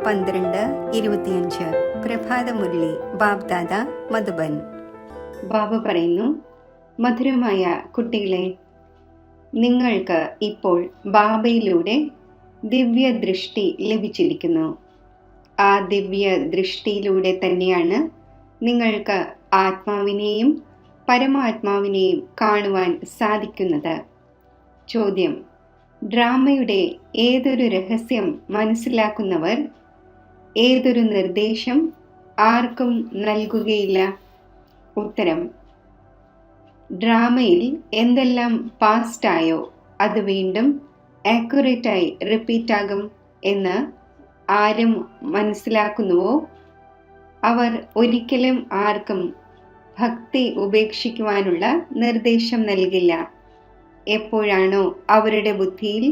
12:25 പ്രഭാതമുരളി ബാബ്ദാദ മധുബൻ. ബാബ പറയുന്നു, മധുരമായ കുട്ടികളെ, നിങ്ങൾക്ക് ഇപ്പോൾ ബാബയിലൂടെ ദിവ്യ ദൃഷ്ടി ലഭിച്ചിരിക്കുന്നു. ആ ദിവ്യ ദൃഷ്ടിയിലൂടെ തന്നെയാണ് നിങ്ങൾക്ക് ആത്മാവിനെയും പരമാത്മാവിനെയും കാണുവാൻ സാധിക്കുന്നത്. ചോദ്യം: ഡ്രാമയുടെ ഏതൊരു രഹസ്യം മനസ്സിലാക്കുന്നവർ ഏതൊരു നിർദ്ദേശം ആർക്കും നൽകുകയില്ല? ഉത്തരം: ഡ്രാമയിൽ എന്തെല്ലാം പാസ്റ്റായോ അത് വീണ്ടും ആക്യുറേറ്റായി റിപ്പീറ്റാകും എന്ന് ആരും മനസ്സിലാക്കുന്നുവോ അവർ ഒരിക്കലും ആർക്കും ഭക്തി ഉപേക്ഷിക്കുവാനുള്ള നിർദ്ദേശം നൽകില്ല. എപ്പോഴാണോ അവരുടെ ബുദ്ധിയിൽ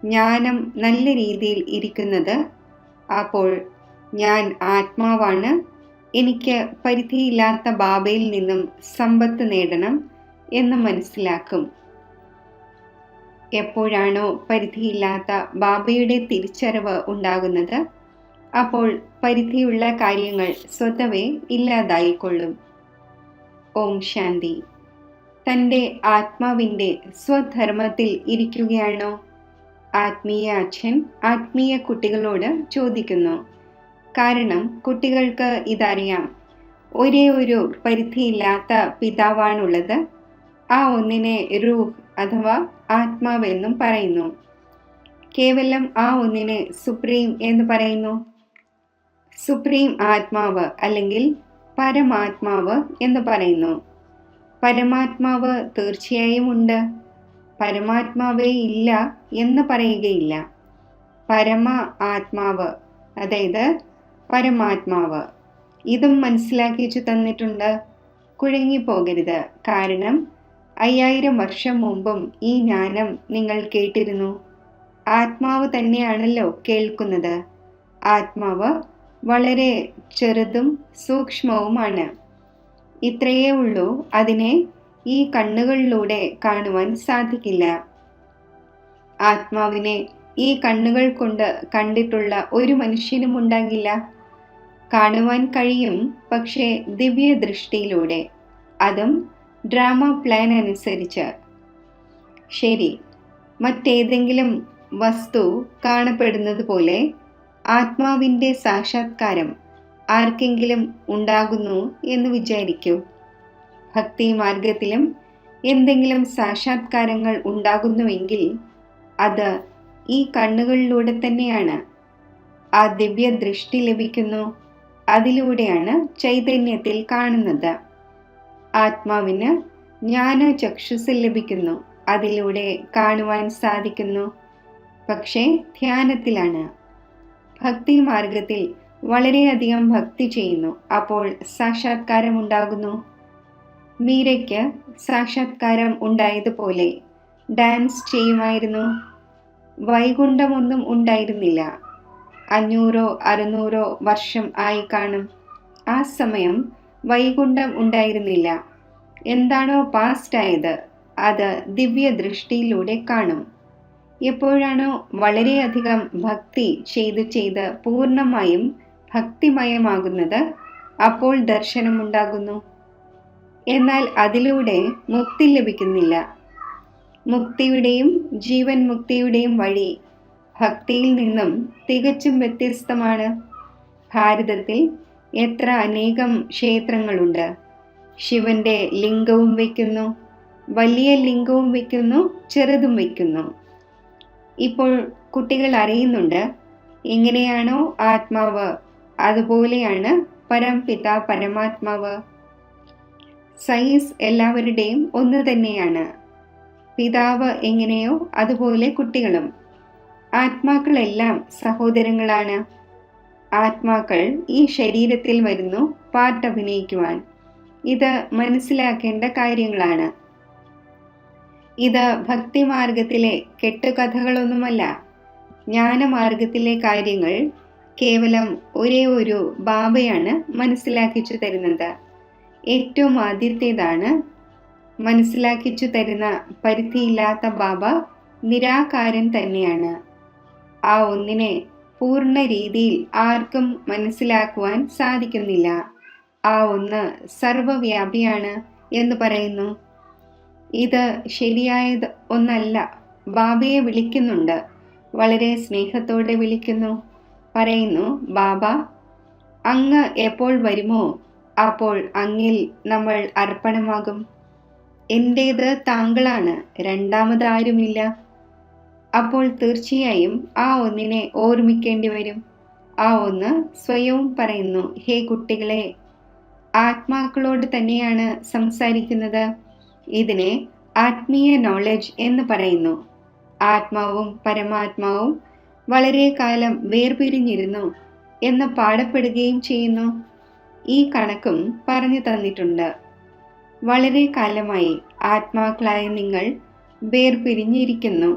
ജ്ഞാനം നല്ല രീതിയിൽ ഇരിക്കുന്നത്, അപ്പോൾ ഞാൻ ആത്മാവാണ്, എനിക്ക് പരിധിയില്ലാത്ത ബാബയിൽ നിന്നും സമ്പത്ത് നേടണം എന്ന് മനസ്സിലാക്കും. എപ്പോഴാണോ പരിധിയില്ലാത്ത ബാബയുടെ തിരിച്ചറിവ് ഉണ്ടാകുന്നത്, അപ്പോൾ പരിധിയുള്ള കാര്യങ്ങൾ സ്വതവേ ഇല്ലാതായിക്കൊള്ളും. ഓം ശാന്തി. തൻ്റെ ആത്മാവിൻ്റെ സ്വധർമ്മത്തിൽ ഇരിക്കുകയാണോ? ആത്മീയ അച്ഛൻ ആത്മീയ കുട്ടികളോട് ചോദിക്കുന്നു. കാരണം കുട്ടികൾക്ക് ഇതറിയാം, ഒരേ ഒരു പരിധിയില്ലാത്ത പിതാവാണുള്ളത്. ആ ഒന്നിനെ റൂഹ് അഥവാ ആത്മാവെന്നും പറയുന്നു. കേവലം ആ ഒന്നിനെ സുപ്രീം എന്ന് പറയുന്നു. സുപ്രീം ആത്മാവ് അല്ലെങ്കിൽ പരമാത്മാവ് എന്ന് പറയുന്നു. പരമാത്മാവ് തീർച്ചയായും ഉണ്ട്. പരമാത്മാവേ ഇല്ല എന്ന് പറയുകയില്ല. പരമ ആത്മാവ്, അതായത് പരമാത്മാവ്, ഇതും മനസ്സിലാക്കിച്ചു തന്നിട്ടുണ്ട്. കുഴങ്ങിപ്പോകരുത്. കാരണം 5000 വർഷം മുമ്പും ഈ ജ്ഞാനം നിങ്ങൾ കേട്ടിരുന്നു. ആത്മാവ് തന്നെയാണല്ലോ കേൾക്കുന്നത്. ആത്മാവ് വളരെ ചെറുതും സൂക്ഷ്മവുമാണ്. ഇത്രയേ ഉള്ളൂ, അതിനെ ഈ കണ്ണുകളിലൂടെ കാണുവാൻ സാധിക്കില്ല. ആത്മാവിനെ ഈ കണ്ണുകൾ കൊണ്ട് കണ്ടിട്ടുള്ള ഒരു മനുഷ്യനും ഉണ്ടാകില്ല. കാണുവാൻ കഴിയും, പക്ഷേ ദിവ്യ ദൃഷ്ടിയിലൂടെ, അതും ഡ്രാമ പ്ലാൻ അനുസരിച്ച്. ശരി, മറ്റേതെങ്കിലും വസ്തു കാണപ്പെടുന്നത് പോലെ ആത്മാവിൻ്റെ സാക്ഷാത്കാരം ആർക്കെങ്കിലും ഉണ്ടാകുന്നു എന്ന് വിചാരിക്കൂ. ഭക്തി മാർഗത്തിലും എന്തെങ്കിലും സാക്ഷാത്കാരങ്ങൾ ഉണ്ടാകുന്നുവെങ്കിൽ അത് ഈ കണ്ണുകളിലൂടെ തന്നെയാണ്. ആ ദിവ്യ ദൃഷ്ടി ലഭിക്കുന്നു. അതിലൂടെയാണ് ചൈതന്യത്തിൽ കാണുന്നത്. ആത്മാവിന് ജ്ഞാന ചക്ഷുസ് ലഭിക്കുന്നു. അതിലൂടെ കാണുവാൻ സാധിക്കുന്നു. പക്ഷേ ധ്യാനത്തിലാണ്. ഭക്തി മാർഗത്തിൽ വളരെയധികം ഭക്തി ചെയ്യുന്നു. അപ്പോൾ സാക്ഷാത്കാരം ഉണ്ടാകുന്നു. മീരയ്ക്ക് സാക്ഷാത്കാരം ഉണ്ടായതുപോലെ ഡാൻസ് ചെയ്യുമായിരുന്നു. വൈകുണ്ഠമൊന്നും ഉണ്ടായിരുന്നില്ല. 500-600 വർഷം ആയി കാണും. ആ സമയം വൈകുണ്ഠം ഉണ്ടായിരുന്നില്ല. എന്താണോ പാസ്റ്റ് ആയത് അത് ദിവ്യ ദൃഷ്ടിയിലൂടെ കാണും. എപ്പോഴാണോ വളരെയധികം ഭക്തി ചെയ്ത് പൂർണ്ണമായും ഭക്തിമയമാകുന്നത്, അപ്പോൾ ദർശനമുണ്ടാകുന്നു. എന്നാൽ അതിലൂടെ മുക്തി ലഭിക്കുന്നില്ല. മുക്തിയുടെയും ജീവൻ മുക്തിയുടെയും വഴി ഭക്തിയിൽ നിന്നും തികച്ചും വ്യത്യസ്തമാണ്. ഭാരതത്തിൽ എത്ര അനേകം ക്ഷേത്രങ്ങളുണ്ട്. ശിവന്റെ ലിംഗവും വയ്ക്കുന്നു, വലിയ ലിംഗവും വയ്ക്കുന്നു, ചെറുതും വയ്ക്കുന്നു. ഇപ്പോൾ കുട്ടികൾ അറിയുന്നുണ്ട്, എങ്ങനെയാണോ ആത്മാവ് അതുപോലെയാണ് പരംപിത പരമാത്മാവ്. സൈസ് എല്ലാവരുടെയും ഒന്ന് തന്നെയാണ്. പിതാവ് എങ്ങനെയോ അതുപോലെ കുട്ടികളും. ആത്മാക്കളെല്ലാം സഹോദരങ്ങളാണ്. ആത്മാക്കൾ ഈ ശരീരത്തിൽ വരുന്നു പാർട്ട് അഭിനയിക്കുവാൻ. ഇത് മനസ്സിലാക്കേണ്ട കാര്യങ്ങളാണ്. ഇത് ഭക്തിമാർഗത്തിലെ കെട്ടുകഥകളൊന്നുമല്ല. ജ്ഞാനമാർഗത്തിലെ കാര്യങ്ങൾ കേവലം ഒരേ ഒരു ബാബയാണ് മനസ്സിലാക്കിച്ചു തരുന്നത്. ഏറ്റവും ആദ്യത്തേതാണ്. മനസ്സിലാക്കിച്ചു തരുന്ന പരിധിയില്ലാത്ത ബാബ നിരാകാരൻ തന്നെയാണ്. ആ ഒന്നിനെ പൂർണ്ണ രീതിയിൽ ആർക്കും മനസ്സിലാക്കുവാൻ സാധിക്കുന്നില്ല. ആ ഒന്ന് സർവവ്യാപിയാണ് എന്ന് പറയുന്നു. ഇത് ശരിയായത് ഒന്നല്ല. ബാബയെ വിളിക്കുന്നുണ്ട്, വളരെ സ്നേഹത്തോടെ വിളിക്കുന്നു. പറയുന്നു, ബാബ, അങ്ങ് എപ്പോൾ വരുമോ അപ്പോൾ അങ്ങിൽ നമ്മൾ അർപ്പണമാകും. എൻ്റേത് താങ്കളാണ്, രണ്ടാമതാരുമില്ല. അപ്പോൾ തീർച്ചയായും ആ ഒന്നിനെ ഓർമ്മിക്കേണ്ടി വരും. ആ ഒന്ന് സ്വയവും പറയുന്നു, ഹേ കുട്ടികളെ, ആത്മാക്കളോട് തന്നെയാണ് സംസാരിക്കുന്നത്. ഇതിനെ ആത്മീയ നോളജ് എന്ന് പറയുന്നു. ആത്മാവും പരമാത്മാവും വളരെ കാലം വേർപിരിഞ്ഞിരുന്നു എന്ന് പാടപ്പെടുകയും ചെയ്യുന്നു. ഈ കണക്കും പറഞ്ഞു തന്നിട്ടുണ്ട്. വളരെ കാലമായി ആത്മാക്കളായ നിങ്ങൾ വേർപിരിഞ്ഞിരിക്കുന്നു.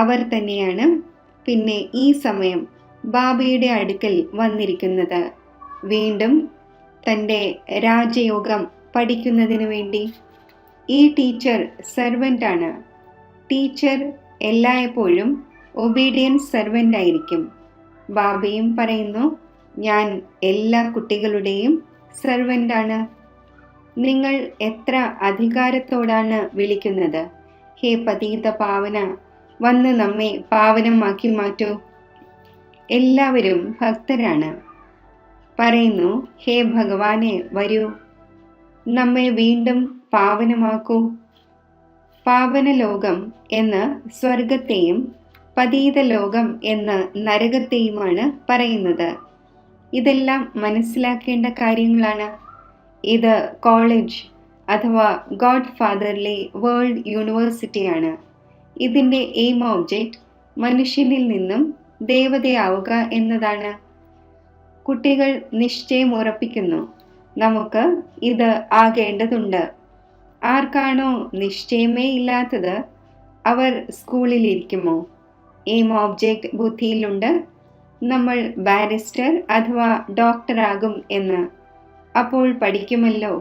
അവർ തന്നെയാണ് പിന്നെ ഈ സമയം ബാബയുടെ അടുക്കൽ വന്നിരിക്കുന്നത്, വീണ്ടും തൻ്റെ രാജയോഗം പഠിക്കുന്നതിന് വേണ്ടി. ഈ ടീച്ചർ സെർവൻ്റ് ആണ്. ടീച്ചർ എല്ലായ്പ്പോഴും ഒബീഡിയൻസ് സെർവൻ്റ് ആയിരിക്കും. ബാബയും പറയുന്നു, ഞാൻ എല്ലാ കുട്ടികളുടെയും സെർവൻ്റാണ്. നിങ്ങൾ എത്ര അധികാരത്തോടാണ് വിളിക്കുന്നത്, ഹേ പതീത പാവന, വന്ന് നമ്മെ പാവനമാക്കി മാറ്റൂ. എല്ലാവരും ഭക്തരാണ്. പറയുന്നു, ഹേ ഭഗവാനെ, വരൂ, നമ്മെ വീണ്ടും പാവനമാക്കൂ. പാവന ലോകം എന്ന് സ്വർഗത്തെയും പതീത ലോകം എന്ന് നരകത്തെയുമാണ് പറയുന്നത്. ഇതെല്ലാം മനസ്സിലാക്കേണ്ട കാര്യങ്ങളാണ്. ഇത് കോളേജ് അഥവാ ഗോഡ് ഫാദർലി വേൾഡ് യൂണിവേഴ്സിറ്റിയാണ്. ഇതിൻ്റെ എയിം ഓബ്ജക്റ്റ് മനുഷ്യനിൽ നിന്നും ദേവതയാവുക എന്നതാണ്. കുട്ടികൾ നിശ്ചയം ഉറപ്പിക്കുന്നു, നമുക്ക് ഇത് ആകേണ്ടതുണ്ട്. ആർക്കാണോ നിശ്ചയമേ ഇല്ലാത്തത് അവർ സ്കൂളിലിരിക്കുമോ? എയിം ഓബ്ജക്റ്റ് ബുദ്ധിയിലുണ്ട്, നമ്മൾ ബാരിസ്റ്റർ അഥവാ ഡോക്ടറാകും എന്ന്. അപ്പോൾ പഠിക്കുമല്ലോ.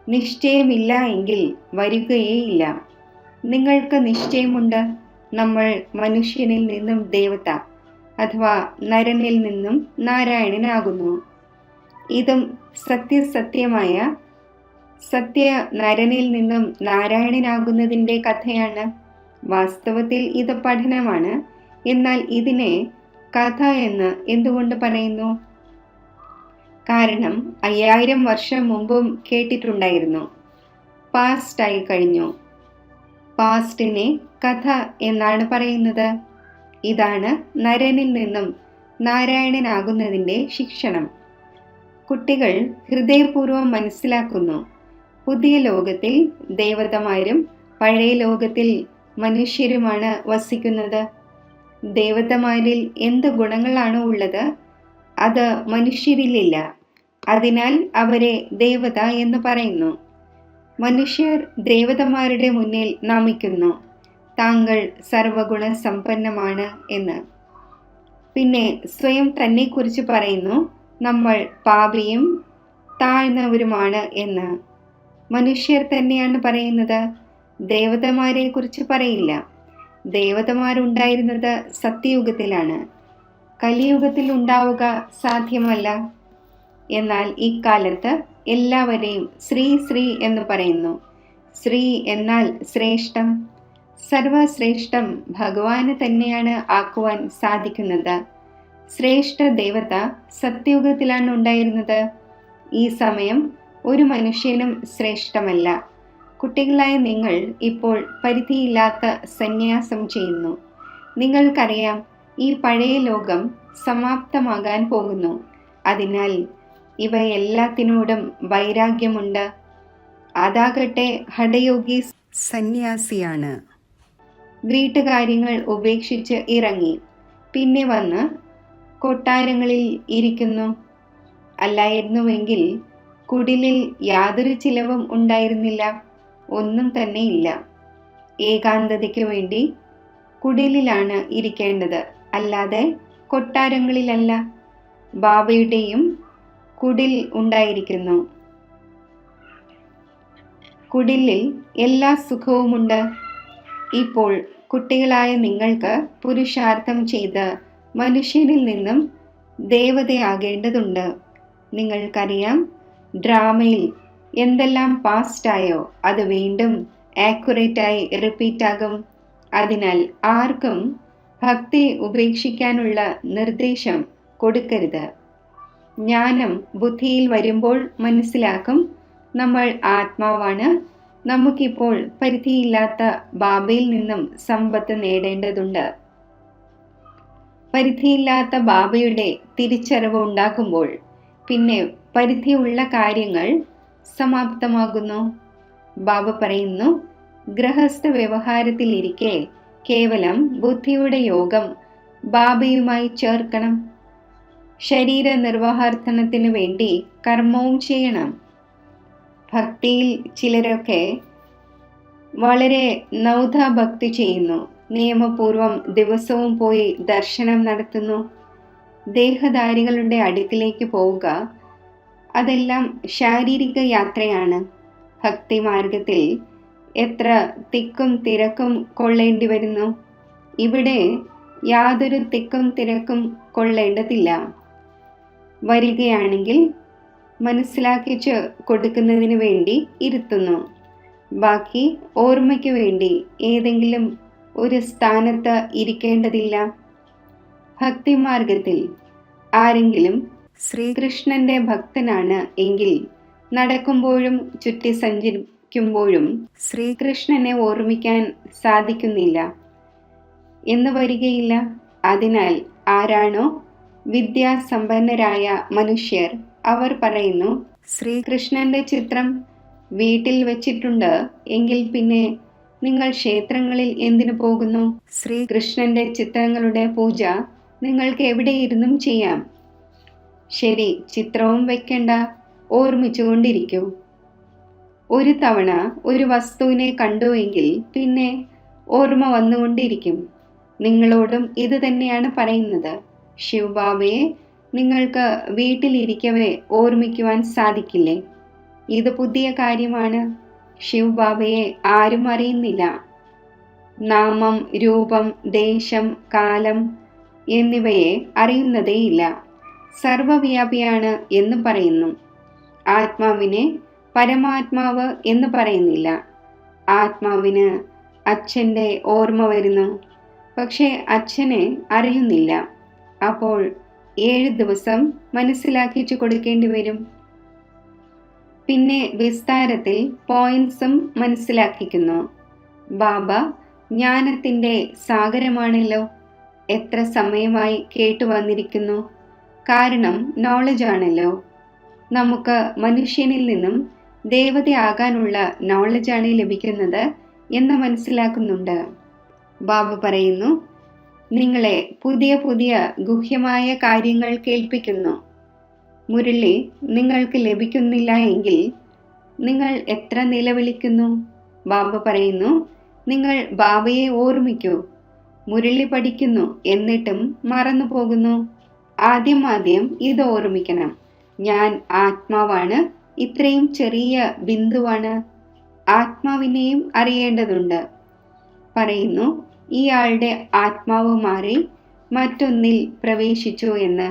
നിശ്ചയമില്ല എങ്കിൽ വരികയേയില്ല. നിങ്ങൾക്ക് നിശ്ചയമുണ്ട്, നമ്മൾ മനുഷ്യനിൽ നിന്നും ദേവത അഥവാ നരനിൽ നിന്നും നാരായണനാകുന്നു. ഇതും സത്യസത്യമായ സത്യ നരനിൽ നിന്നും നാരായണനാകുന്നതിൻ്റെ കഥയാണ്. വാസ്തവത്തിൽ ഇത് പഠനമാണ്. എന്നാൽ ഇതിനെ കഥ എന്ന് എന്തുകൊണ്ട് പറയുന്നു? കാരണം 5000 വർഷം മുമ്പും കേട്ടിട്ടുണ്ടായിരുന്നു. പാസ്റ്റായി കഴിഞ്ഞു. പാസ്റ്റിനെ കഥ എന്നാണ് പറയുന്നത്. ഇതാണ് നരനിൽ നിന്നും നാരായണനാകുന്നതിൻ്റെ ശിക്ഷണം. കുട്ടികൾ ഹൃദയപൂർവ്വം മനസ്സിലാക്കുന്നു, പുതിയ ലോകത്തിൽ ദേവതമാരും പഴയ ലോകത്തിൽ മനുഷ്യരുമാണ് വസിക്കുന്നത്. ദേവതമാരിൽ എന്ത് ഗുണങ്ങളാണ് ഉള്ളത്, അത് മനുഷ്യരിലില്ല. അതിനാൽ അവരെ ദേവത എന്ന് പറയുന്നു. മനുഷ്യർ ദേവതമാരുടെ മുന്നിൽ നമിക്കുന്നു, താങ്കൾ സർവഗുണ സമ്പന്നമാണ് എന്ന്. പിന്നെ സ്വയം തന്നെക്കുറിച്ച് പറയുന്നു, നമ്മൾ പാപിയും താഴ്ന്നവരുമാണ് എന്ന്. മനുഷ്യർ തന്നെയാണ് പറയുന്നത്, ദേവതമാരെ കുറിച്ച് പറയില്ല. ദേവതമാരുണ്ടായിരുന്നത് സത്യയുഗത്തിലാണ്, കലിയുഗത്തിൽ ഉണ്ടാവുക സാധ്യമല്ല. എന്നാൽ ഇക്കാലത്ത് എല്ലാവരെയും ശ്രീ ശ്രീ എന്ന് പറയുന്നു. ശ്രീ എന്നാൽ ശ്രേഷ്ഠം. സർവശ്രേഷ്ഠം ഭഗവാന് തന്നെയാണ് ആക്കുവാൻ സാധിക്കുന്നത്. ശ്രേഷ്ഠ ദേവത സത്യയുഗത്തിലാണ് ഉണ്ടായിരുന്നത്. ഈ സമയം ഒരു മനുഷ്യനും ശ്രേഷ്ഠമല്ല. കുട്ടികളായ നിങ്ങൾ ഇപ്പോൾ പരിധിയില്ലാത്ത സന്യാസം ചെയ്യുന്നു. നിങ്ങൾക്കറിയാം, ഈ പഴയ ലോകം സമാപ്തമാകാൻ പോകുന്നു. അതിനാൽ ഇവയെല്ലാത്തിനോടും വൈരാഗ്യമുണ്ട്. അതാകട്ടെ ഹഠയോഗി സന്യാസിയാണ്. വീട്ടുകാര്യങ്ങൾ ഉപേക്ഷിച്ച് ഇറങ്ങി, പിന്നെ വന്ന് കൊട്ടാരങ്ങളിൽ ഇരിക്കുന്നു. അല്ലായിരുന്നുവെങ്കിൽ കുടിലിൽ യാതൊരു ചിലവും ഉണ്ടായിരുന്നില്ല, ഒന്നും തന്നെ ഇല്ല. ഏകാന്തതയ്ക്ക് വേണ്ടി കുടിലിലാണ് ഇരിക്കേണ്ടത്, അല്ലാതെ കൊട്ടാരങ്ങളിലല്ല. ബാബയുടെയും കുടിൽ ഉണ്ടായിരിക്കുന്നു. കുടിലിൽ എല്ലാ സുഖവുമുണ്ട്. ഇപ്പോൾ കുട്ടികളായ നിങ്ങൾക്ക് പുരുഷാർത്ഥം ചെയ്ത് മനുഷ്യനിൽ നിന്നും ദേവതയാകേണ്ടതുണ്ട്. നിങ്ങൾക്കറിയാം, ഡ്രാമയിൽ എന്തെല്ലാം പാസ്റ്റായോ അത് വീണ്ടും ആക്യുറേറ്റായി റിപ്പീറ്റാകും. അതിനാൽ ആർക്കും ഭക്തി ഉപേക്ഷിക്കാനുള്ള നിർദ്ദേശം കൊടുക്കരുത്. ജ്ഞാനം ബുദ്ധിയിൽ വരുമ്പോൾ മനസ്സിലാക്കും, നമ്മൾ ആത്മാവാണ്. നമുക്കിപ്പോൾ പരിധിയില്ലാത്ത ബാബയിൽ നിന്നും സമ്പത്ത് നേടേണ്ടതുണ്ട്. പരിധിയില്ലാത്ത ബാബയുടെ തിരിച്ചറിവ് ഉണ്ടാകുമ്പോൾ പിന്നെ പരിധിയുള്ള കാര്യങ്ങൾ സമാപ്തമാകുന്നു. ബാബ പറയുന്നു, ഗൃഹസ്ഥ വ്യവഹാരത്തിലിരിക്കെ കേവലം ബുദ്ധിയുടെ യോഗം ബാബയുമായി ചേർക്കണം. ശരീര നിർവഹണത്തിന് വേണ്ടി കർമ്മവും ചെയ്യണം. ഭക്തിയിൽ ചിലരൊക്കെ വളരെ നൗധാഭക്തി ചെയ്യുന്നു. നിയമപൂർവം ദിവസവും പോയി ദർശനം നടത്തുന്നു. ദേഹധാരികളുടെ അടുക്കിലേക്ക് പോവുക, അതെല്ലാം ശാരീരിക യാത്രയാണ്. ഭക്തി മാർഗത്തിൽ എത്ര തിക്കും തിരക്കും കൊള്ളേണ്ടി വരുന്നു. ഇവിടെ യാതൊരു തിക്കും തിരക്കും കൊള്ളേണ്ടതില്ല. വരികയാണെങ്കിൽ മനസ്സിലാക്കിച്ച് കൊടുക്കുന്നതിന് വേണ്ടി ഇരുത്തുന്നു. ബാക്കി ഓർമ്മയ്ക്ക് വേണ്ടി ഏതെങ്കിലും ഒരു സ്ഥാനത്ത് ഇരിക്കേണ്ടതില്ല. ഭക്തിമാർഗത്തിൽ ആരെങ്കിലും ശ്രീകൃഷ്ണന്റെ ഭക്തനാണ് എങ്കിൽ നടക്കുമ്പോഴും ചുറ്റി സഞ്ചരിക്കുമ്പോഴും ശ്രീകൃഷ്ണനെ ഓർമ്മിക്കാൻ സാധിക്കുന്നില്ല എന്ന് വരികയില്ല. അതിനാൽ ആരാണോ വിദ്യാസമ്പന്നരായ മനുഷ്യർ, അവർ പറയുന്നു, ശ്രീകൃഷ്ണന്റെ ചിത്രം വീട്ടിൽ വെച്ചിട്ടുണ്ട് എങ്കിൽ പിന്നെ നിങ്ങൾ ക്ഷേത്രങ്ങളിൽ എന്തിനു പോകുന്നു? ശ്രീകൃഷ്ണന്റെ ചിത്രങ്ങളുടെ പൂജ നിങ്ങൾക്ക് എവിടെയിരുന്നും ചെയ്യാം. ശരി, ചിത്രവും വെക്കണ്ട, ഓർമ്മിച്ചുകൊണ്ടിരിക്കൂ. ഒരു തവണ ഒരു വസ്തുവിനെ കണ്ടുവെങ്കിൽ പിന്നെ ഓർമ്മ വന്നുകൊണ്ടിരിക്കും. നിങ്ങളോടും ഇത് തന്നെയാണ് പറയുന്നത്. ശിവബാബയെ നിങ്ങൾക്ക് വീട്ടിലിരിക്കവേ ഓർമ്മിക്കുവാൻ സാധിക്കില്ലേ? ഇത് പുതിയ കാര്യമാണ്. ശിവബാബയെ ആരും അറിയുന്നില്ല. നാമം, രൂപം, ദേശം, കാലം എന്നിവയെ അറിയുന്നതേയില്ല. സർവവ്യാപിയാണ് എന്ന് പറയുന്നു. ആത്മാവിനെ പരമാത്മാവ് എന്ന് പറയുന്നില്ല. ആത്മാവിന് അച്ഛൻ്റെ ഓർമ്മ വരുന്നു, പക്ഷേ അച്ഛനെ അറിയുന്നില്ല. അപ്പോൾ 7 ദിവസം മനസ്സിലാക്കിച്ചു കൊടുക്കേണ്ടി വരും. പിന്നെ വിസ്താരത്തിൽ പോയിന്റ്സും മനസ്സിലാക്കിക്കുന്നു. ബാബ ജ്ഞാനത്തിൻ്റെ സാഗരമാണല്ലോ. എത്ര സമയമായി കേട്ടു വന്നിരിക്കുന്നു. കാരണം നോളജ് ആണല്ലോ. നമുക്ക് മനുഷ്യനിൽ നിന്നും ദേവതയാകാനുള്ള നോളജാണ് ലഭിക്കുന്നത് എന്ന് മനസ്സിലാക്കുന്നുണ്ട്. ബാബ പറയുന്നു, നിങ്ങളെ പുതിയ പുതിയ ഗുഹ്യമായ കാര്യങ്ങൾ കേൾപ്പിക്കുന്നു. മുരളി നിങ്ങൾക്ക് ലഭിക്കുന്നില്ല എങ്കിൽ നിങ്ങൾ എത്ര നിലവിളിക്കുന്നു? ബാബ പറയുന്നു, നിങ്ങൾ ബാബയെ ഓർമ്മിക്കൂ. മുരളി പഠിക്കുന്നു, എന്നിട്ടും മറന്നു പോകുന്നു. ആദ്യം ഇത് ഓർമ്മിക്കണം. ഞാൻ ആത്മാവാണ്. ഇത്രയും ചെറിയ ബിന്ദുവാണ്. ആത്മാവിനെയും അറിയേണ്ടതുണ്ട്. പറയുന്നു, ഇയാളുടെ ആത്മാവ് മാറി മറ്റൊന്നിൽ പ്രവേശിച്ചു എന്ന്.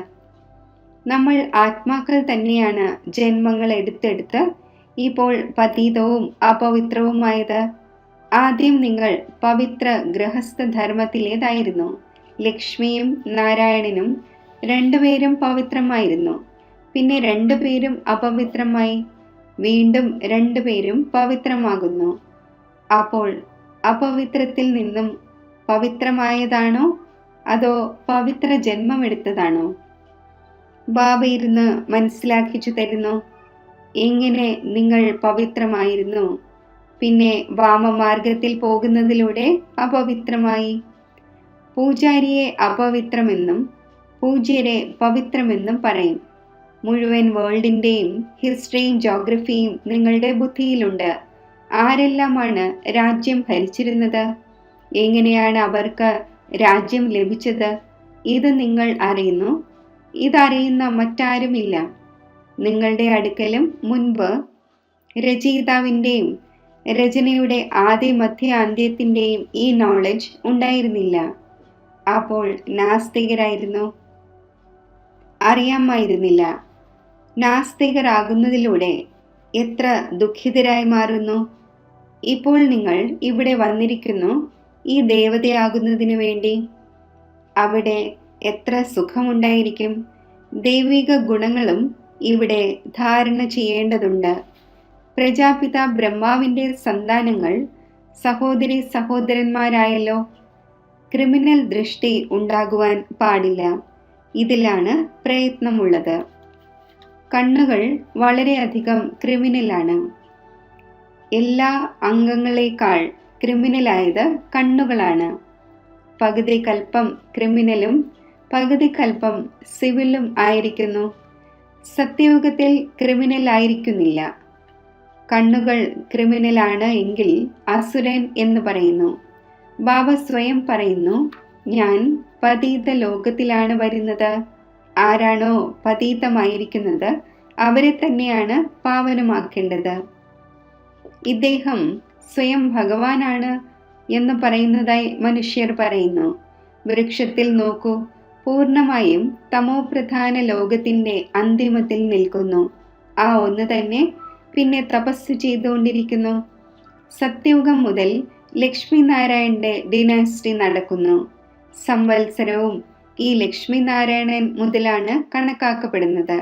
നമ്മൾ ആത്മാക്കൾ തന്നെയാണ് ജന്മങ്ങൾ എടുത്തെടുത്ത് ഇപ്പോൾ പതീതവും അപവിത്രവുമായത്. ആദ്യം നിങ്ങൾ പവിത്ര ഗൃഹസ്ഥ ധർമ്മത്തിലേതായിരുന്നു. ലക്ഷ്മിയും നാരായണനും 2 പേരും പവിത്രമായിരുന്നു. പിന്നെ 2 പേരും അപവിത്രമായി. വീണ്ടും 2 പേരും പവിത്രമാകുന്നു. അപ്പോൾ അപവിത്രത്തിൽ നിന്നും പവിത്രമായതാണോ അതോ പവിത്ര ജന്മമെടുത്തതാണോ? ബാബ ഇരുന്ന് മനസ്സിലാക്കിച്ചു തരുന്നു. എങ്ങനെ നിങ്ങൾ പവിത്രമായിരുന്നു, പിന്നെ വാമമാർഗത്തിൽ പോകുന്നതിലൂടെ അപവിത്രമായി. പൂജാരിയെ അപവിത്രമെന്നും പൂജ്യരെ പവിത്രമെന്നും പറയും. മുഴുവൻ വേൾഡിൻ്റെയും ഹിസ്റ്ററിയും ജോഗ്രഫിയും നിങ്ങളുടെ ബുദ്ധിയിലുണ്ട്. ആരെല്ലാമാണ് രാജ്യം ഭരിച്ചിരുന്നത്? എങ്ങനെയാണ് അവർക്ക് രാജ്യം ലഭിച്ചത്? ഇത് നിങ്ങൾ അറിയുന്നു. ഇതറിയുന്ന മറ്റാരുമില്ല. നിങ്ങളുടെ അടുക്കലും മുൻപ് രചയിതാവിൻ്റെയും രചനയുടെ ആദ്യ മധ്യ അന്ത്യത്തിൻ്റെയും ഈ നോളജ് ഉണ്ടായിരുന്നില്ല. അപ്പോൾ നാസ്തികരായിരുന്നു? അറിയാമായിരുന്നില്ല. നാസ്തികരാകുന്നതിലൂടെ എത്ര ദുഃഖിതരായി മാറുന്നു. ഇപ്പോൾ നിങ്ങൾ ഇവിടെ വന്നിരിക്കുന്നു ഈ ദേവതയാകുന്നതിനു വേണ്ടി. അവിടെ എത്ര സുഖമുണ്ടായിരിക്കും. ദൈവിക ഗുണങ്ങളും ഇവിടെ ധാരണ ചെയ്യേണ്ടതുണ്ട്. പ്രജാപിത ബ്രഹ്മാവിൻ്റെ സന്താനങ്ങൾ സഹോദരി സഹോദരന്മാരായല്ലോ. ക്രിമിനൽ ദൃഷ്ടി ഉണ്ടാകുവാൻ പാടില്ല. ഇതിലാണ് പ്രയത്നമുള്ളത്. കണ്ണുകൾ വളരെയധികം ക്രിമിനലാണ്. എല്ലാ അംഗങ്ങളെക്കാൾ ക്രിമിനലായത് കണ്ണുകളാണ്. പകുതി കൽപ്പം ക്രിമിനലും പകുതി കൽപ്പം സിവിലും ആയിരിക്കുന്നു. സത്യയുഗത്തിൽ ക്രിമിനൽ ആയിരിക്കുന്നില്ല. കണ്ണുകൾ ക്രിമിനലാണ് എങ്കിൽ അസുരൻ എന്ന് പറയുന്നു. ബാബ സ്വയം പറയുന്നു, ഞാൻ പതീത ലോകത്തിലാണ് വരുന്നത്. ആരാണോ പതീതമായിരിക്കുന്നത് അവരെ തന്നെയാണ് പാവനമാക്കേണ്ടത്. ഇദ്ദേഹം സ്വയം ഭഗവാനാണ് എന്ന് പറയുന്നതായി മനുഷ്യർ പറയുന്നു. വൃക്ഷത്തിൽ നോക്കൂ, പൂർണ്ണമായും തമോപ്രധാന ലോകത്തിൻ്റെ അന്തിമത്തിൽ നിൽക്കുന്നു. ആ ഒന്ന് തന്നെ പിന്നെ തപസ് ചെയ്തുകൊണ്ടിരിക്കുന്നു. സത്യയുഗം മുതൽ ലക്ഷ്മി നാരായണന്റെ ഡിനാസ്റ്റി നടക്കുന്നു. സംവത്സരവും ഈ ലക്ഷ്മി നാരായണൻ മുതലാണ് കണക്കാക്കപ്പെടുന്നത്.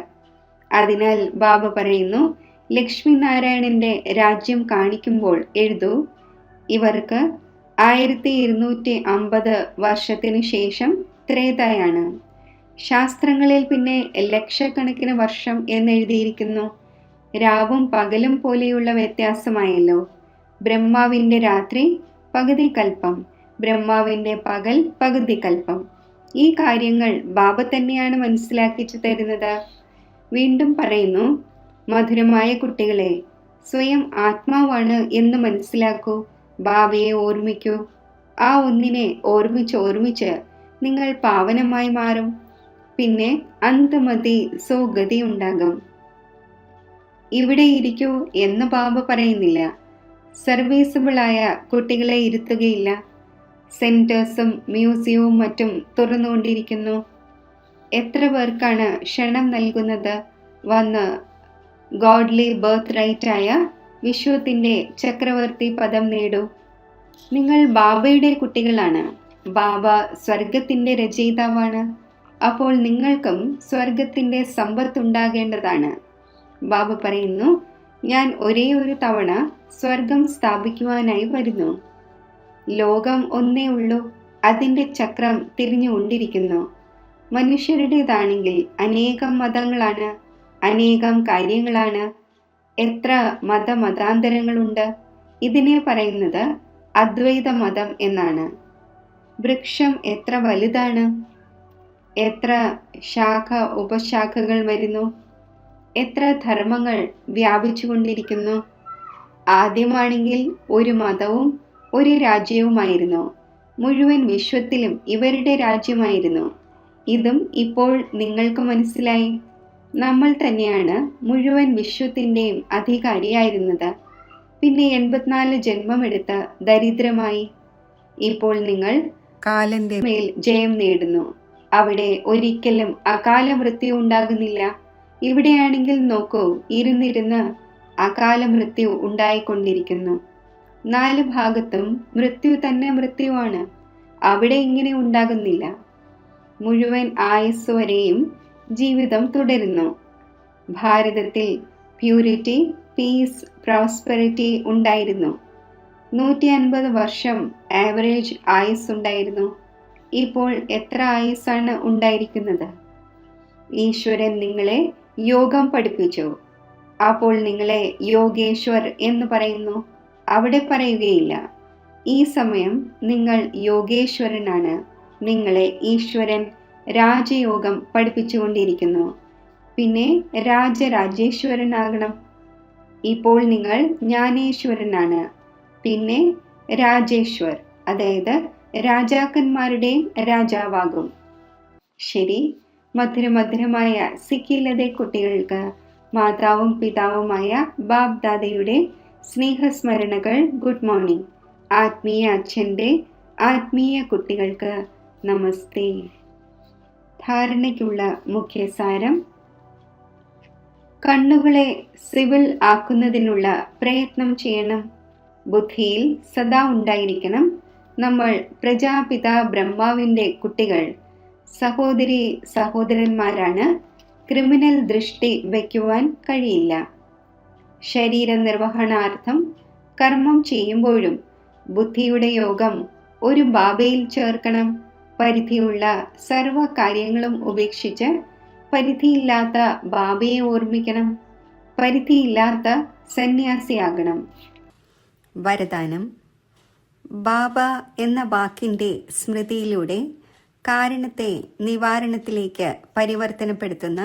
അതിനാൽ ബാബ പറയുന്നു, ലക്ഷ്മി നാരായണന്റെ രാജ്യം കാണിക്കുമ്പോൾ എഴുതൂ, ഇവർക്ക് 1250 വർഷത്തിനു ശേഷം ത്രേതയാണ്. ശാസ്ത്രങ്ങളിൽ പിന്നെ ലക്ഷക്കണക്കിന് വർഷം എന്നെഴുതിയിരിക്കുന്നു. രാവും പകലും പോലെയുള്ള വ്യത്യാസമായല്ലോ. ബ്രഹ്മാവിൻ്റെ രാത്രി പകുതി കൽപ്പം, ബ്രഹ്മാവിൻ്റെ പകൽ പകുതി കൽപ്പം. ഈ കാര്യങ്ങൾ ബാബ തന്നെയാണ് മനസ്സിലാക്കിച്ചു തരുന്നത്. വീണ്ടും പറയുന്നു, മധുരമായ കുട്ടികളെ, സ്വയം ആത്മാവാണ് എന്ന് മനസ്സിലാക്കൂ. ബാബയെ ഓർമ്മിക്കൂ. ആ ഒന്നിനെ ഓർമ്മിച്ച് നിങ്ങൾ പാവനമായി മാറും. പിന്നെ അന്തമതി സോഗതി ഉണ്ടാകും. ഇവിടെ ഇരിക്കൂ എന്ന് ബാബ പറയുന്നില്ല. സർവീസബിളായ കുട്ടികളെ ഇരുത്തുകയില്ല. സെന്റേഴ്സും മ്യൂസിയവും മറ്റും തുറന്നുകൊണ്ടിരിക്കുന്നു. എത്ര പേർക്കാണ് ക്ഷണം നൽകുന്നത്? വന്ന് ഗോഡ്ലി ബർത്ത് റൈറ്റായ വിശ്വത്തിൻ്റെ ചക്രവർത്തി പദം നേടൂ. നിങ്ങൾ ബാബയുടെ കുട്ടികളാണ്. ബാബ സ്വർഗത്തിൻ്റെ രചയിതാവാണ്. അപ്പോൾ നിങ്ങൾക്കും സ്വർഗത്തിൻ്റെ സമ്പത്തുണ്ടാകേണ്ടതാണ്. ബാബ പറയുന്നു, ഞാൻ ഒരേ ഒരു തവണ സ്വർഗം സ്ഥാപിക്കുവാനായി വരുന്നു. ലോകം ഒന്നേ ഉള്ളൂ. അതിൻ്റെ ചക്രം തിരിഞ്ഞുകൊണ്ടിരിക്കുന്നു. മനുഷ്യരുടേതാണെങ്കിൽ അനേകം മതങ്ങളാണ്, അനേകം കാര്യങ്ങളാണ്. എത്ര മതാന്തരങ്ങളുണ്ട്. ഇതിനെ പറയുന്നത് അദ്വൈത മതം എന്നാണ്. വൃക്ഷം എത്ര വലുതാണ്. എത്ര ശാഖ ഉപശാഖകൾ വരുന്നു. എത്ര ധർമ്മങ്ങൾ വ്യാപിച്ചുകൊണ്ടിരിക്കുന്നു. ആദ്യമാണെങ്കിൽ ഒരു മതവും ഒരു രാജ്യവുമായിരുന്നു. മുഴുവൻ വിശ്വത്തിലും ഇവരുടെ രാജ്യമായിരുന്നു. ഇതും ഇപ്പോൾ നിങ്ങൾക്ക് മനസ്സിലായി. നമ്മൾ തന്നെയാണ് മുഴുവൻ വിശ്വത്തിൻ്റെയും അധികാരിയായിരുന്നത്. പിന്നെ 84 ജന്മമെടുത്ത് ദരിദ്രമായി. ഇപ്പോൾ നിങ്ങൾ കാലന്റെ മേൽ ജയം നേടുന്നു. അവിടെ ഒരിക്കലും അകാല മൃത്യു ഉണ്ടാകുന്നില്ല. ഇവിടെയാണെങ്കിൽ നോക്കൂ, ഇരുന്നിരുന്ന് അകാല മൃത്യു ഉണ്ടായിക്കൊണ്ടിരിക്കുന്നു. 4 ഭാഗത്തും മൃത്യു തന്നെ മൃത്യുവാണ്. അവിടെ ഇങ്ങനെ ഉണ്ടാകുന്നില്ല. മുഴുവൻ ആയുസ് വരെയും ജീവിതം തുടരുന്നു. ഭാരതത്തിൽ പ്യൂരിറ്റി, പീസ്, പ്രോസ്പെറിറ്റി ഉണ്ടായിരുന്നു. 150 വർഷം ആവറേജ് ആയുസ് ഉണ്ടായിരുന്നു. ഇപ്പോൾ എത്ര ആയുസ്സാണ് ഉണ്ടായിരിക്കുന്നത്? ഈശ്വരൻ നിങ്ങളെ യോഗം പഠിപ്പിച്ചു. അപ്പോൾ നിങ്ങളെ യോഗേശ്വർ എന്ന് പറയുന്നു. അവിടെ പറയുകയില്ല. ഈ സമയം നിങ്ങൾ യോഗേശ്വരനാണ്. നിങ്ങളെ ഈശ്വരൻ രാജയോഗം പഠിപ്പിച്ചുകൊണ്ടിരിക്കുന്നു. പിന്നെ രാജരാജേശ്വരനാകണം. ഇപ്പോൾ നിങ്ങൾ ജ്ഞാനേശ്വരനാണ്. പിന്നെ രാജേശ്വർ, അതായത് രാജാക്കന്മാരുടെ രാജാവാകും. ശരി, മധുരമധുരമായ സിക്കിലതെ കുട്ടികൾക്ക് മാതാവും പിതാവുമായ ബാബ് ദാദയുടെ സ്നേഹസ്മരണകൾ. Good morning. ആത്മീയ അച്ഛൻ്റെ ആത്മീയ കുട്ടികൾക്ക് നമസ്തേ. ധാരണയ്ക്കുള്ള മുഖ്യസാരം: കണ്ണുകളെ സിവിൽ ആക്കുന്നതിനുള്ള പ്രയത്നം ചെയ്യണം. ബുദ്ധിയിൽ സദാ ഉണ്ടായിരിക്കണം, നമ്മൾ പ്രജാപിത ബ്രഹ്മാവിൻ്റെ കുട്ടികൾ, സഹോദരി സഹോദരന്മാരാണ്. ക്രിമിനൽ ദൃഷ്ടി വയ്ക്കുവാൻ കഴിയില്ല. ശരീര നിർവഹണാർത്ഥം കർമ്മം ചെയ്യുമ്പോഴും ബുദ്ധിയുടെ യോഗം ഒരു ബാബയിൽ ചേർക്കണം. പരിധിയുള്ള സർവ കാര്യങ്ങളും ഉപേക്ഷിച്ച് പരിധിയില്ലാത്ത ബാബയെ ഓർമ്മിക്കണം. പരിധിയില്ലാത്ത സന്യാസിയാകണം. വരദാനം: ബാബ എന്ന വാക്കിൻ്റെ സ്മൃതിയിലൂടെ കാരണത്തെ നിവാരണത്തിലേക്ക് പരിവർത്തനപ്പെടുത്തുന്ന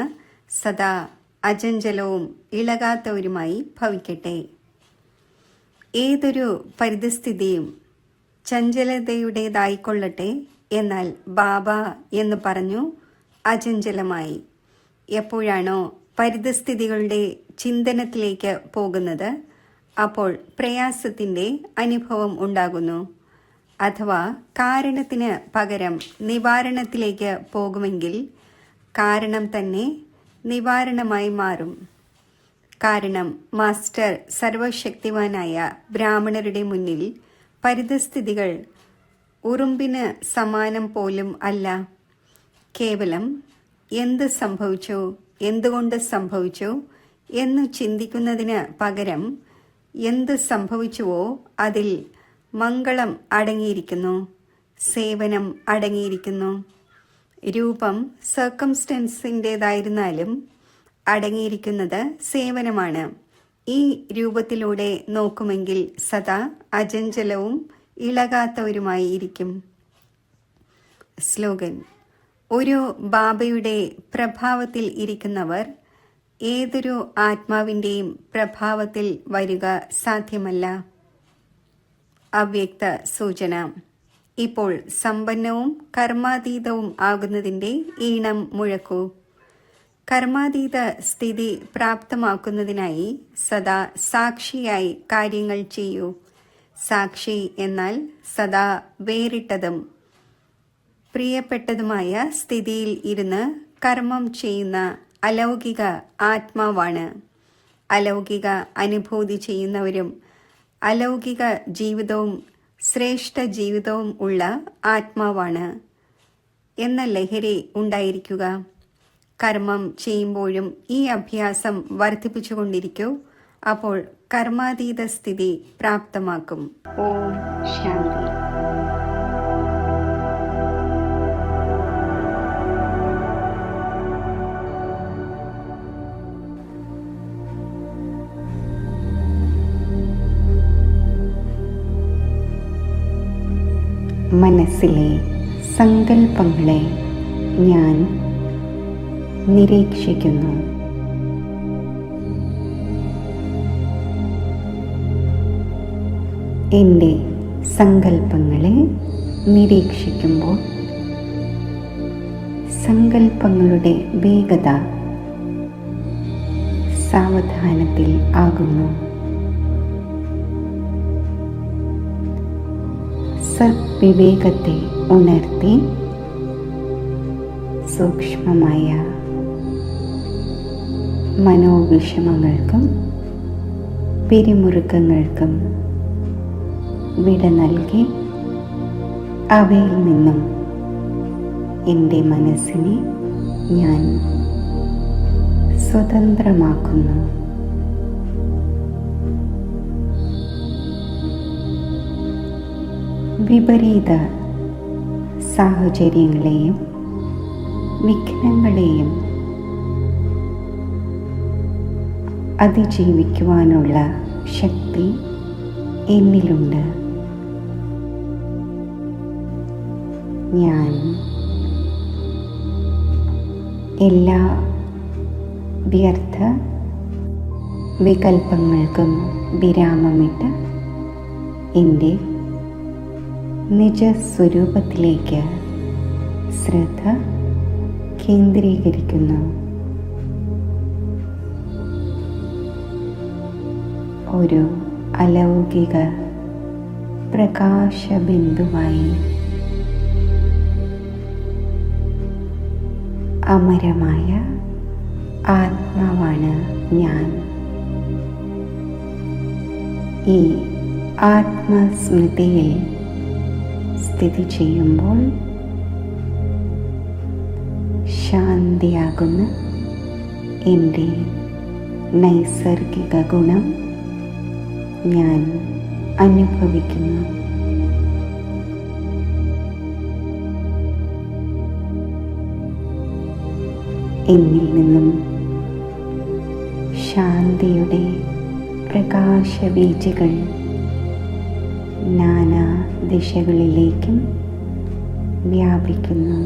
സദാ അചഞ്ചലവും ഇളകാത്തവരുമായി ഭവിക്കട്ടെ. ഏതൊരു പരിതസ്ഥിതിയും ചഞ്ചലതയുടേതായിക്കൊള്ളട്ടെ, എന്നാൽ ബാബ എന്ന് പറഞ്ഞു അചഞ്ചലമായി. എപ്പോഴാണോ പരിതസ്ഥിതികളുടെ ചിന്തനത്തിലേക്ക് പോകുന്നത്, അപ്പോൾ പ്രയാസത്തിൻ്റെ അനുഭവം ഉണ്ടാകുന്നു. അഥവാ കാരണത്തിന് പകരം നിവാരണത്തിലേക്ക് പോകുമെങ്കിൽ കാരണം തന്നെ നിവാരണമായി മാറും. കാരണം മാസ്റ്റർ സർവശക്തിവാനായ ബ്രാഹ്മണരുടെ മുന്നിൽ പരിതസ്ഥിതികൾ ഉറുമ്പിന് സമാനം പോലും അല്ല. കേവലം എന്ത് സംഭവിച്ചു, എന്തുകൊണ്ട് സംഭവിച്ചു എന്ന് ചിന്തിക്കുന്നതിന് പകരം എന്ത് സംഭവിച്ചുവോ അതിൽ മംഗളം അടങ്ങിയിരിക്കുന്നു, സേവനം അടങ്ങിയിരിക്കുന്നു. രൂപം സർക്കംസ്റ്റൻസിൻ്റേതായിരുന്നാലും അടങ്ങിയിരിക്കുന്നത് സേവനമാണ്. ഈ രൂപത്തിലൂടെ നോക്കുമെങ്കിൽ സദാ അചഞ്ചലവും ഇളകാത്തവരുമായി ഇരിക്കും. സ്ലോഗൻ: ഒരു ബാബയുടെ പ്രഭാവത്തിൽ ഇരിക്കുന്നവർ ഏതൊരു ആത്മാവിൻ്റെയും പ്രഭാവത്തിൽ വരിക സാധ്യമല്ല. അവ്യക്ത സൂചന: ഇപ്പോൾ സമ്പന്നവും കർമാതീതവും ആകുന്നതിൻ്റെ ഈണം മുഴക്കൂ. കർമാതീത സ്ഥിതി പ്രാപ്തമാക്കുന്നതിനായി സദാ സാക്ഷിയായി കാര്യങ്ങൾ ചെയ്യൂ. സാക്ഷി എന്നാൽ സദാ വേറിട്ടതും പ്രിയപ്പെട്ടതുമായ സ്ഥിതിയിൽ ഇരുന്ന് കർമ്മം ചെയ്യുന്ന അലൗകിക ആത്മാവാണ്. അലൗകിക അനുഭൂതി ചെയ്യുന്നവരും അലൗകിക ജീവിതവും ശ്രേഷ്ഠ ജീവിതവും ഉള്ള ആത്മാവാണ് എന്ന ലഹരി ഉണ്ടായിരിക്കുക. കർമ്മം ചെയ്യുമ്പോഴും ഈ അഭ്യാസം വർദ്ധിപ്പിച്ചുകൊണ്ടിരിക്കൂ. അപ്പോൾ കർമാതീത സ്ഥിതി പ്രാപ്തമാക്കും. ഓം ശാന്തി. മനസ്സിലെ സങ്കല്പങ്ങളെ ഞാൻ നിരീക്ഷിക്കുന്നു. എൻ്റെ സങ്കല്പങ്ങളെ നിരീക്ഷിക്കുമ്പോൾ സങ്കല്പങ്ങളുടെ വേഗത സാവധാനത്തിൽ ആകുന്നു. സദ്വിവേകത്തെ ഉണർത്തി സൂക്ഷ്മമായ മനോവിഷമങ്ങൾക്കും പിരിമുറുക്കങ്ങൾക്കും വിട നൽകി അവയിൽ നിന്നും എൻ്റെ മനസ്സിനെ ഞാൻ സ്വതന്ത്രമാക്കുന്നു. വിപരീത സാഹചര്യങ്ങളെയും വിഘ്നങ്ങളെയും അതിജീവിക്കുവാനുള്ള ശക്തി എന്നിലുണ്ട്. ഞാൻ എല്ലാ വ്യർത്ഥ വികൽപ്പങ്ങൾക്കും വിരാമമിട്ട് എൻ്റെ നിജസ്വരൂപത്തിലേക്ക് ശ്രദ്ധ കേന്ദ്രീകരിക്കുന്നു. ഒരു അലൗകിക പ്രകാശബിന്ദുവായി അമരമായ ആത്മാവാണ് ഞാൻ. ഈ ആത്മസ്മൃതിയിൽ സ്ഥിതി ചെയ്യുമ്പോൾ ശാന്തിയാകുന്ന എൻ്റെ നൈസർഗിക ഗുണം ഞാൻ അനുഭവിക്കുന്നു. എന്നിൽ നിന്നും ശാന്തിയുടെ പ്രകാശബീജകൾ നാനാ ദിശകളിലേക്കും വ്യാപിക്കുന്നു.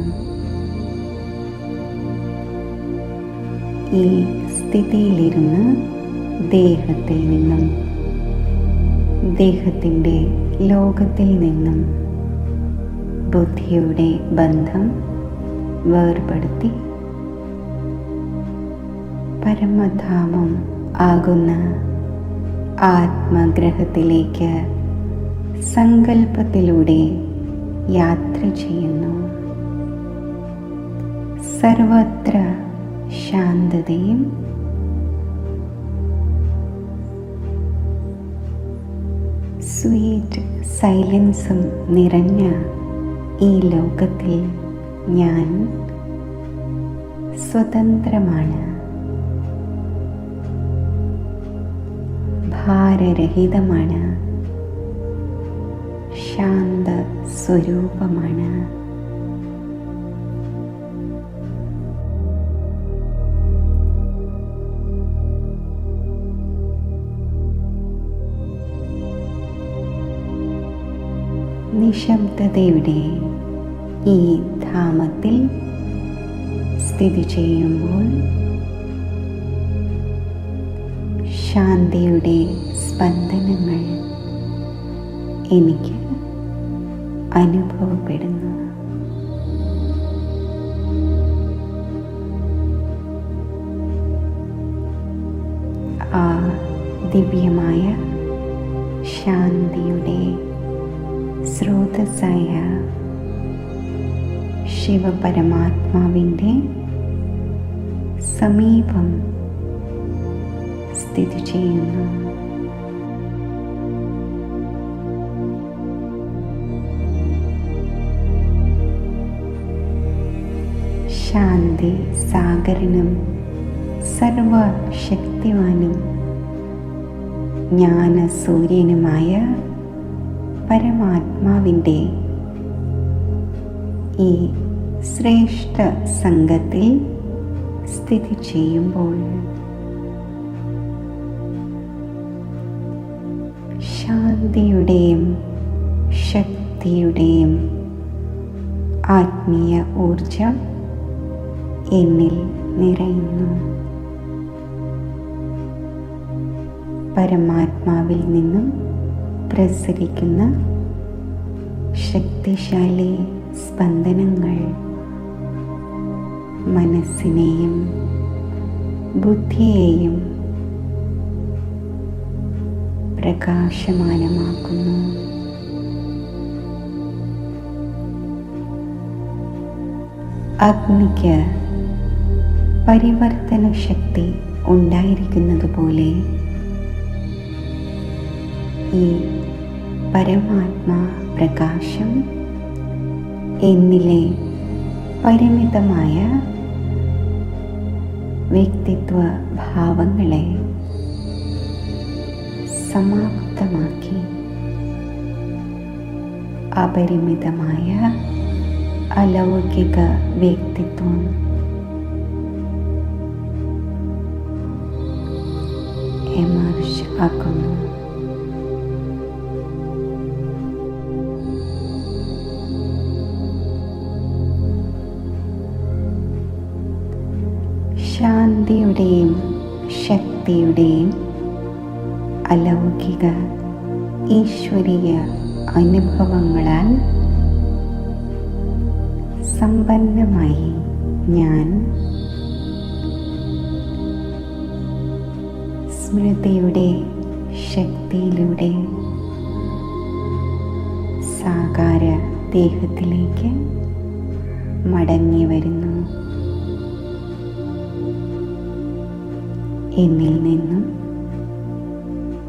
ഈ സ്ഥിതിയിലിരുന്ന് ദേഹത്തിൽ നിന്നും ദേഹത്തിൻ്റെ ലോകത്തിൽ നിന്നും ബുദ്ധിയുടെ ബന്ധം വേർപെടുത്തി പരമധാമം ആകുന്ന ആത്മഗ്രഹത്തിലേക്ക് സങ്കല്പത്തിലൂടെ യാത്ര ചെയ്യുന്നു. സർവത്ര ശാന്തതയും സ്വീറ്റ് സൈലൻസും നിറഞ്ഞ ഈ ലോകത്തിൽ ഞാൻ സ്വതന്ത്രമാണ്, ഭാരരഹിതമാണ്, ശാന്ത സ്വരൂപമാണ്. നിശബ്ദതയുടെ ഈ ധാമത്തിൽ സ്ഥിതി ചെയ്യുമ്പോൾ ശാന്തിയുടെ സ്പന്ദനങ്ങൾ എനിക്ക് അനുഭവപ്പെടുന്നു. ആ ദിവ്യമായ ശാന്തിയുടെ സ്രോതസ്സായ ശിവപരമാത്മാവിൻ്റെ സമീപം സ്ഥിതി ചെയ്യുന്നു. ശാന്തി സാഗരനും സർവശക്തിവാനും ജ്ഞാനസൂര്യനുമായ പരമാത്മാവിൻ്റെ ഈ ശ്രേഷ്ഠ സംഘത്തിൽ സ്ഥിതി ചെയ്യുമ്പോൾ ശാന്തിയുടെയും ശക്തിയുടെയും ആത്മീയ ഊർജം എന്നിൽ നിറയുന്നു. പരമാത്മാവിൽ നിന്നും പ്രസരിക്കുന്ന ശക്തിശാലി സ്പന്ദനങ്ങൾ മനസ്സിനെയും ബുദ്ധിയെയും പ്രകാശമാനമാക്കുന്നു. അഗ്നിക്ക് പരിവർത്തന ശക്തി ഉണ്ടായിരിക്കുന്നതുപോലെ ഈ പരമാത്മാ പ്രകാശം എന്നിലെ പരിമിതമായ വ്യക്തിത്വ ഭാവങ്ങളെ സമാപ്തമാക്കി അപരിമിതമായ അലൗകിക വ്യക്തിത്വം എമർജ് ആക്കുന്നു. ശാന്തിയുടെയും ശക്തിയുടെയും അലൗകിക ഈശ്വരീയ അനുഭവങ്ങളാൽ സമ്പന്നമായി ഞാൻ സ്മൃതിയുടെ ശക്തിയിലൂടെ സാകാര ദേഹത്തിലേക്ക് മടങ്ങി വരുന്നു. എന്നിൽ നിന്നും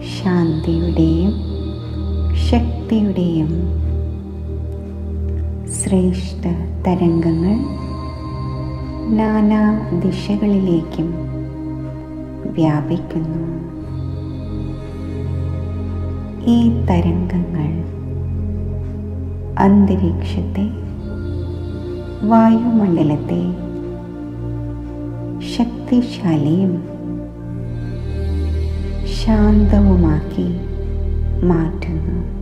ശാന്തിയുടെയും ശക്തിയുടെയും ശ്രേഷ്ഠ തരംഗങ്ങൾ നാനാ ദിശകളിലേക്കും വ്യാപിക്കുന്നു. ഈ തരംഗങ്ങൾ അന്തരീക്ഷത്തെ, വായുമണ്ഡലത്തെ ശക്തിശാലിയും ശാന്തവുമാക്കി മാറ്റുന്നു.